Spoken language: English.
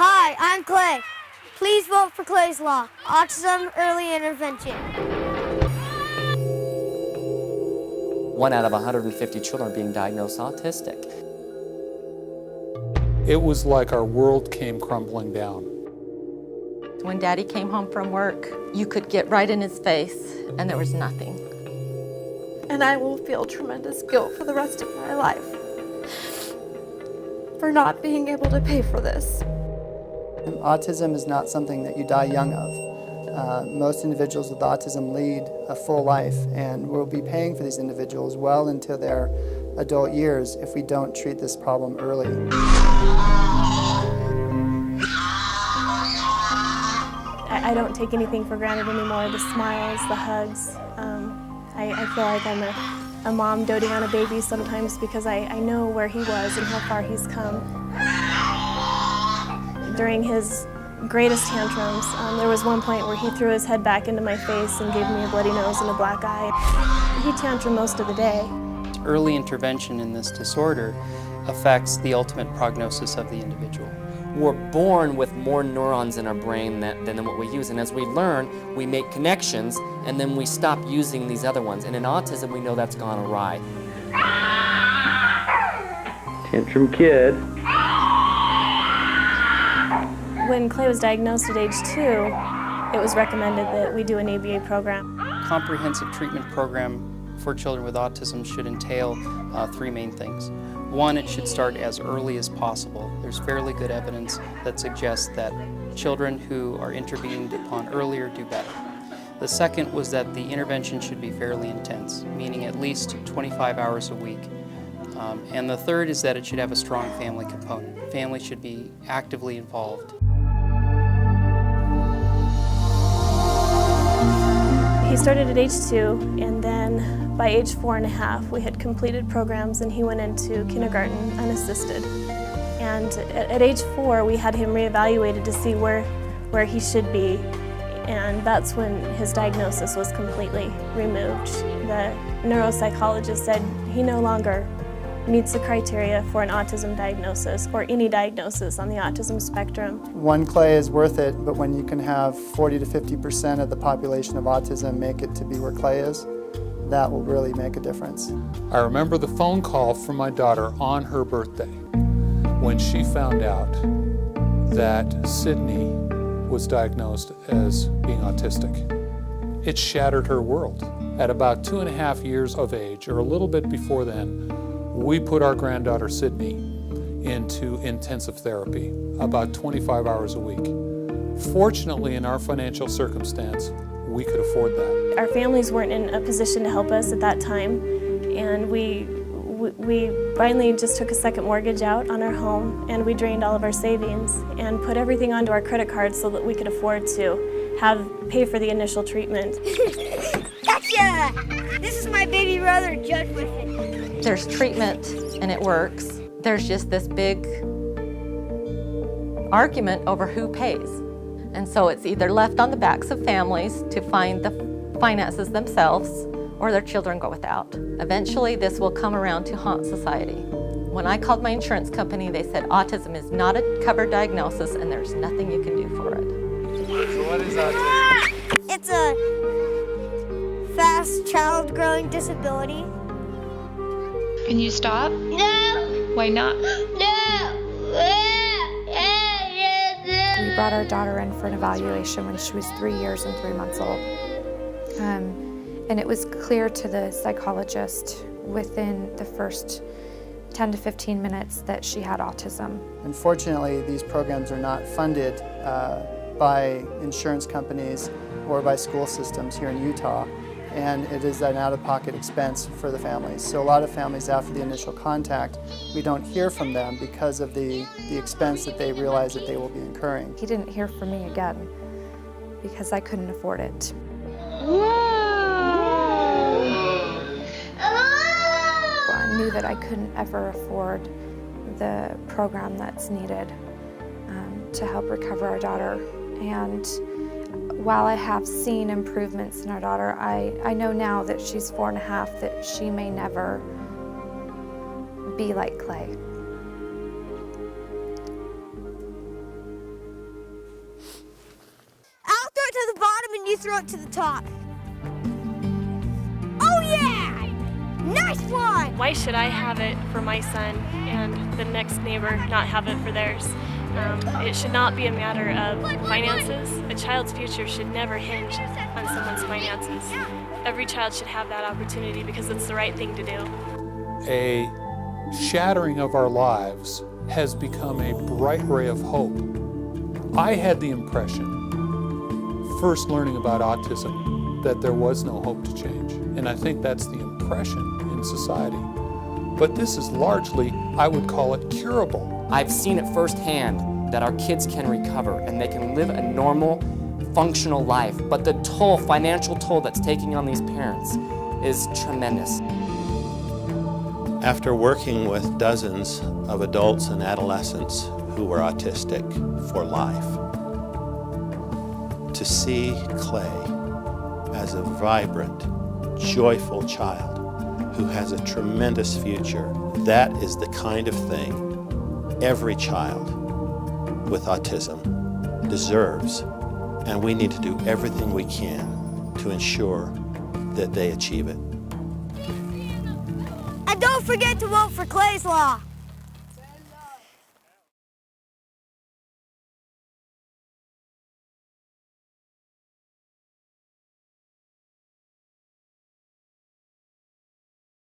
Hi, I'm Clay. Please vote for Clay's Law, Autism Early Intervention. 1 out of 150 children are being diagnosed autistic. It was like our world came crumbling down. When Daddy came home from work, you could get right in his face, and there was nothing. And I will feel tremendous guilt for the rest of my life for not being able to pay for this. Autism is not something that you die young of. Most individuals with autism lead a full life, and we'll be paying for these individuals well into their adult years if we don't treat this problem early. I don't take anything for granted anymore, the smiles, the hugs. I feel like I'm a mom doting on a baby sometimes because I know where he was and how far he's come. During his greatest tantrums, there was one point where he threw his head back into my face and gave me a bloody nose and a black eye. He tantrumed most of the day. Early intervention in this disorder affects the ultimate prognosis of the individual. We're born with more neurons in our brain than what we use, and as we learn, we make connections, and then we stop using these other ones. And in autism, we know that's gone awry. Tantrum kid. When Clay was diagnosed at age 2, it was recommended that we do an ABA program. Comprehensive treatment program for children with autism should entail 3 main things. One, it should start as early as possible. There's fairly good evidence that suggests that children who are intervened upon earlier do better. The second was that the intervention should be fairly intense, meaning at least 25 hours a week. And the third is that it should have a strong family component. Family should be actively involved. He started at age 2, and then by age 4.5, we had completed programs and he went into kindergarten unassisted. And at age 4, we had him reevaluated to see where he should be, and that's when his diagnosis was completely removed. The neuropsychologist said he no longer meets the criteria for an autism diagnosis or any diagnosis on the autism spectrum. One Clay is worth it, but when you can have 40 to 50% of the population of autism make it to be where Clay is, that will really make a difference. I remember the phone call from my daughter on her birthday when she found out that Sydney was diagnosed as being autistic. It shattered her world. At about 2.5 years of age, or a little bit before then, we put our granddaughter Sydney into intensive therapy, about 25 hours a week. Fortunately, in our financial circumstance, we could afford that. Our families weren't in a position to help us at that time, and we finally just took a second mortgage out on our home, and we drained all of our savings and put everything onto our credit cards so that we could afford to pay for the initial treatment. Gotcha! This is my baby brother, Judge Whiffen. There's treatment and it works. There's just this big argument over who pays. And so it's either left on the backs of families to find the finances themselves, or their children go without. Eventually this will come around to haunt society. When I called my insurance company, they said autism is not a covered diagnosis and there's nothing you can do for it. So what is autism? It's a fast child growing disability. Can you stop? No! Why not? No! We brought our daughter in for an evaluation when she was 3 years and 3 months old. And it was clear to the psychologist within the first 10 to 15 minutes that she had autism. Unfortunately, these programs are not funded by insurance companies or by school systems here in Utah, and it is an out-of-pocket expense for the families. So a lot of families, after the initial contact, we don't hear from them because of the expense that they realize that they will be incurring. He didn't hear from me again because I couldn't afford it. I knew that I couldn't ever afford the program that's needed to help recover our daughter. And while I have seen improvements in our daughter, I know now that she's 4.5 that she may never be like Clay. throw it to the top. Oh yeah! Nice one! Why should I have it for my son and the next neighbor not have it for theirs? It should not be a matter of finances. A child's future should never hinge on someone's finances. Every child should have that opportunity because it's the right thing to do. A shattering of our lives has become a bright ray of hope. I had the impression, first learning about autism, that there was no hope to change. And I think that's the impression in society. But this is largely, I would call it, curable. I've seen it firsthand that our kids can recover and they can live a normal, functional life. But the toll, financial toll that's taking on these parents is tremendous. After working with dozens of adults and adolescents who were autistic for life, to see Clay as a vibrant, joyful child who has a tremendous future, that is the kind of thing every child with autism deserves, and we need to do everything we can to ensure that they achieve it. And don't forget to vote for Clay's Law.